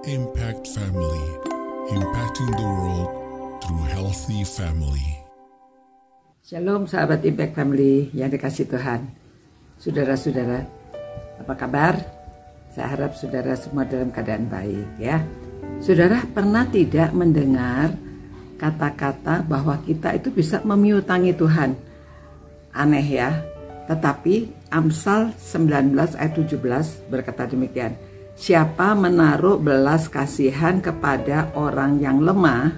Impact Family, impacting the world through healthy family. Shalom sahabat Impact Family yang dikasih Tuhan. Saudara-saudara, apa kabar? Saya harap saudara semua dalam keadaan baik ya. Saudara pernah tidak mendengar kata-kata bahwa kita itu bisa memiutangi Tuhan? Aneh ya. Tetapi Amsal 19 ayat 17 berkata demikian. Siapa menaruh belas kasihan kepada orang yang lemah,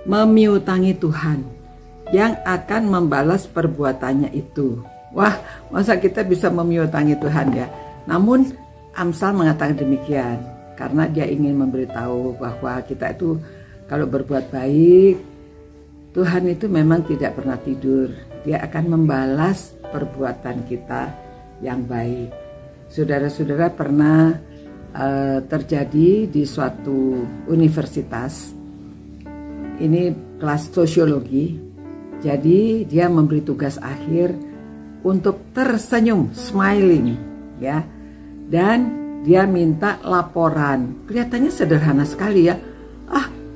memiutangi Tuhan yang akan membalas perbuatannya itu. Wah, masa kita bisa memiutangi Tuhan ya? Namun Amsal mengatakan demikian karena dia ingin memberitahu bahwa kita itu kalau berbuat baik, Tuhan itu memang tidak pernah tidur. Dia akan membalas perbuatan kita yang baik. Saudara-saudara pernah terjadi di suatu universitas. Ini kelas sosiologi. Jadi dia memberi tugas akhir untuk tersenyum, smiling, ya. Dan dia minta laporan. Kelihatannya sederhana sekali ya.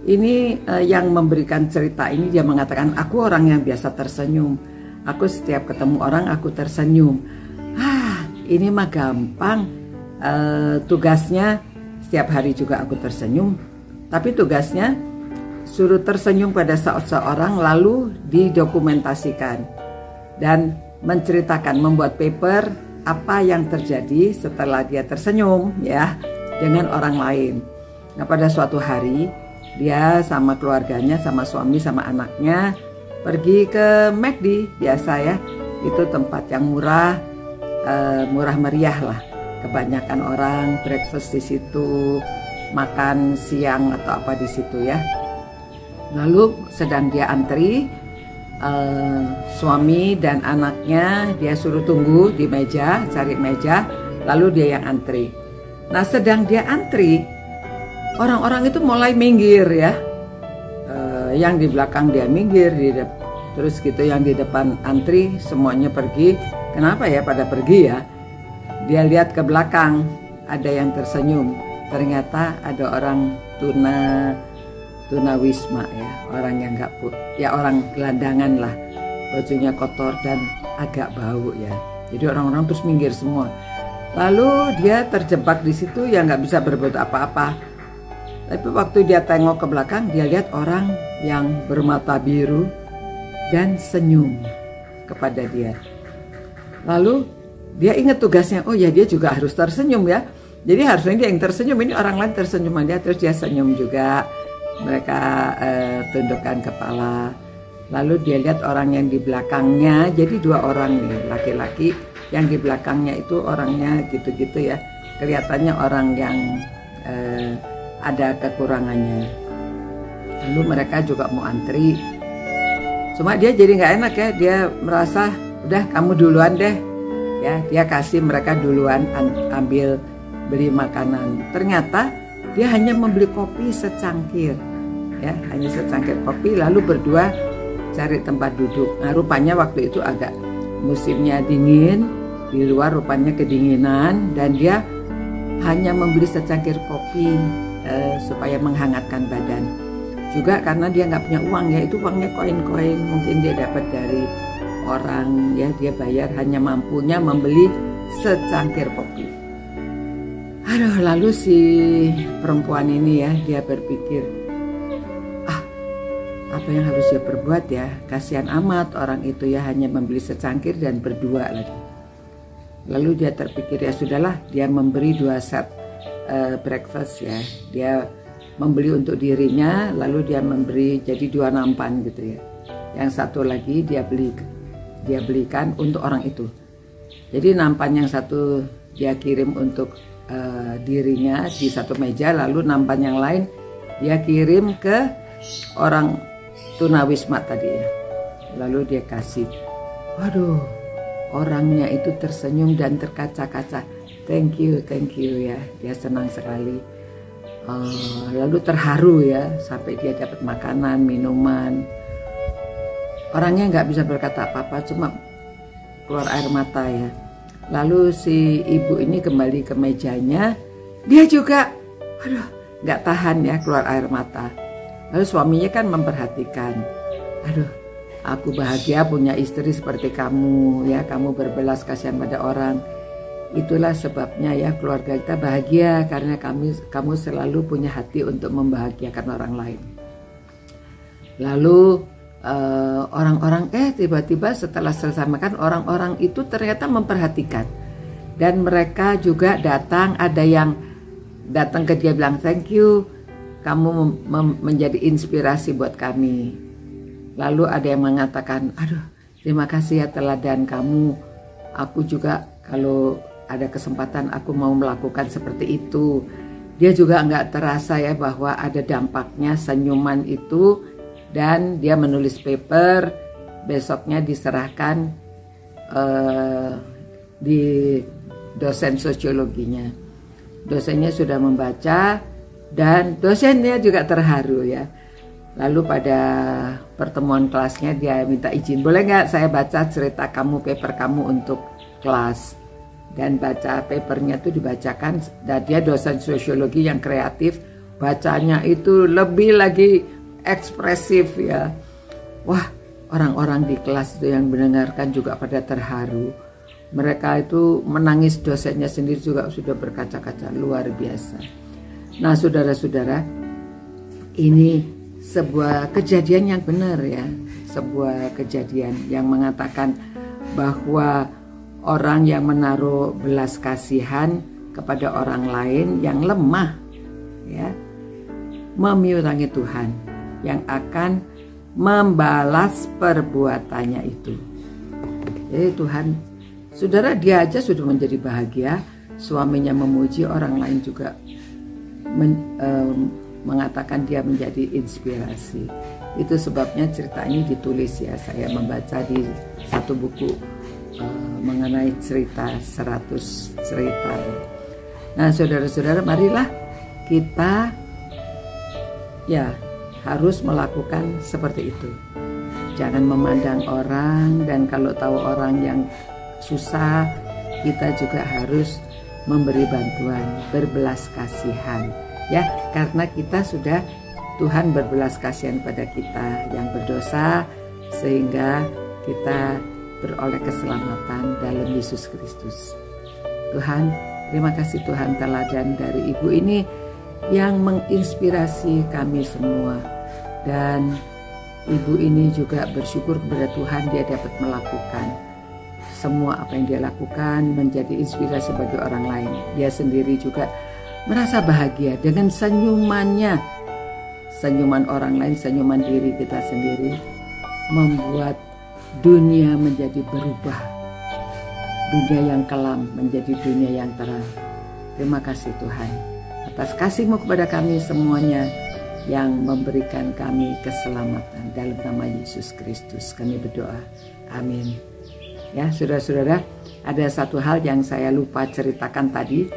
Ini yang memberikan cerita ini dia mengatakan, aku orang yang biasa tersenyum. Aku setiap ketemu orang aku tersenyum. Ini mah gampang. Tugasnya setiap hari juga aku tersenyum. Tapi tugasnya suruh tersenyum pada seorang lalu didokumentasikan dan menceritakan, membuat paper apa yang terjadi setelah dia tersenyum ya dengan orang lain. Nah, pada suatu hari dia sama keluarganya, sama suami, sama anaknya pergi ke McD biasa ya. Itu tempat yang murah meriah lah. Kebanyakan orang breakfast di situ, makan siang atau apa di situ ya. Lalu sedang dia antri, suami dan anaknya dia suruh tunggu di meja, cari meja, lalu dia yang antri. Nah, sedang dia antri, orang-orang itu mulai minggir ya. Yang di belakang dia minggir, terus gitu yang di depan antri semuanya pergi. Kenapa ya pada pergi ya? Dia lihat ke belakang, ada yang tersenyum. Ternyata ada orang tunawisma ya, orang yang orang gelandangan lah, bajunya kotor dan agak bau ya. Jadi orang-orang terus minggir semua. Lalu dia terjebak di situ ya, nggak bisa berbuat apa-apa. Tapi waktu dia tengok ke belakang, dia lihat orang yang bermata biru dan senyum kepada dia. Lalu dia ingat tugasnya, oh ya dia juga harus tersenyum ya. Jadi harusnya dia yang tersenyum, ini orang lain tersenyum aja, terus dia senyum juga. Mereka tundukkan kepala. Lalu dia lihat orang yang di belakangnya, jadi dua orang nih, laki-laki. Yang di belakangnya itu orangnya gitu-gitu ya. Kelihatannya orang yang ada kekurangannya. Lalu mereka juga mau antri. Cuma dia jadi nggak enak ya, dia merasa udah kamu duluan deh ya, dia kasih mereka duluan ambil beli makanan. Ternyata dia hanya membeli kopi secangkir ya, hanya secangkir kopi, lalu berdua cari tempat duduk. Nah, rupanya waktu itu agak musimnya dingin, di luar rupanya kedinginan, dan dia hanya membeli secangkir kopi supaya menghangatkan badan. Juga karena dia nggak punya uang ya, itu uangnya koin-koin, mungkin dia dapat dari orang ya, dia bayar hanya mampunya membeli secangkir kopi. Lalu si perempuan ini ya, dia berpikir, apa yang harus dia perbuat ya, kasihan amat orang itu ya, hanya membeli secangkir dan berdua lagi. Lalu dia terpikir, ya sudahlah, dia memberi 2 set breakfast ya, dia membeli untuk dirinya, lalu dia memberi jadi 2 nampan gitu ya. Yang satu lagi dia belikan untuk orang itu. Jadi nampan yang satu dia kirim untuk dirinya di satu meja, lalu nampan yang lain dia kirim ke orang tunawisma tadi ya. Lalu dia kasih. Waduh, orangnya itu tersenyum dan terkaca-kaca. Thank you ya. Dia senang sekali. Lalu terharu ya, sampai dia dapat makanan, minuman. Orangnya nggak bisa berkata apa-apa, cuma keluar air mata ya. Lalu si ibu ini kembali ke mejanya, dia juga aduh, nggak tahan ya keluar air mata. Lalu suaminya kan memperhatikan, aduh, aku bahagia punya istri seperti kamu ya, kamu berbelas kasihan pada orang. Itulah sebabnya ya keluarga kita bahagia, karena kamu selalu punya hati untuk membahagiakan orang lain. Lalu orang-orang tiba-tiba setelah selesai makan, orang-orang itu ternyata memperhatikan. Dan mereka juga datang, ada yang datang ke dia bilang thank you, kamu menjadi inspirasi buat kami. Lalu ada yang mengatakan, aduh terima kasih ya teladan kamu, aku juga kalau ada kesempatan aku mau melakukan seperti itu. Dia juga nggak terasa ya bahwa ada dampaknya senyuman itu, dan dia menulis paper, besoknya diserahkan di dosen sosiologinya. Dosennya sudah membaca dan dosennya juga terharu ya. Lalu pada pertemuan kelasnya dia minta izin, boleh nggak saya baca cerita kamu, paper kamu untuk kelas. Dan baca papernya itu dibacakan, dan dia dosen sosiologi yang kreatif, bacanya itu lebih lagi ekspresif ya. Wah, orang-orang di kelas itu yang mendengarkan juga pada terharu. Mereka itu menangis, dosennya sendiri juga sudah berkaca-kaca, luar biasa. Nah saudara-saudara, ini sebuah kejadian yang benar ya, sebuah kejadian yang mengatakan bahwa orang yang menaruh belas kasihan kepada orang lain yang lemah ya, memiutangi Tuhan yang akan membalas perbuatannya itu. Jadi Tuhan, saudara, dia aja sudah menjadi bahagia, suaminya memuji, orang lain juga mengatakan dia menjadi inspirasi. Itu sebabnya cerita ini ditulis ya, saya membaca di satu buku mengenai cerita 100 cerita. Nah saudara-saudara, marilah kita ya harus melakukan seperti itu. Jangan memandang orang, dan kalau tahu orang yang susah, kita juga harus memberi bantuan, berbelas kasihan ya, karena kita sudah, Tuhan berbelas kasihan pada kita yang berdosa, sehingga kita beroleh keselamatan dalam Yesus Kristus. Tuhan, terima kasih Tuhan, teladan dari ibu ini yang menginspirasi kami semua, dan ibu ini juga bersyukur kepada Tuhan dia dapat melakukan semua apa yang dia lakukan menjadi inspirasi bagi orang lain. Dia sendiri juga merasa bahagia dengan senyumannya, senyuman orang lain, senyuman diri kita sendiri, membuat dunia menjadi berubah, dunia yang kelam menjadi dunia yang terang. Terima kasih Tuhan atas kasih-Mu kepada kami semuanya, yang memberikan kami keselamatan. Dalam nama Yesus Kristus kami berdoa, amin. Ya saudara-saudara, ada satu hal yang saya lupa ceritakan tadi.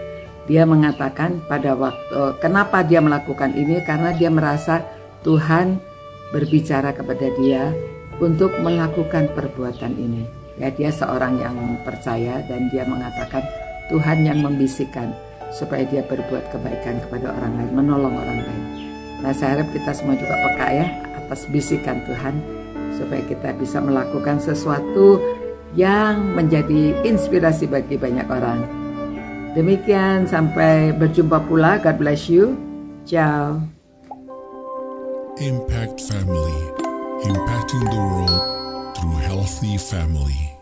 Dia mengatakan pada waktu, kenapa dia melakukan ini, karena dia merasa Tuhan berbicara kepada dia untuk melakukan perbuatan ini. Ya, dia seorang yang percaya, dan dia mengatakan Tuhan yang membisikkan supaya dia berbuat kebaikan kepada orang lain, menolong orang lain. Nah, saya harap kita semua juga peka ya atas bisikan Tuhan, supaya kita bisa melakukan sesuatu yang menjadi inspirasi bagi banyak orang. Demikian, sampai berjumpa pula. God bless you. Ciao. Impact Family, impacting the world through healthy family.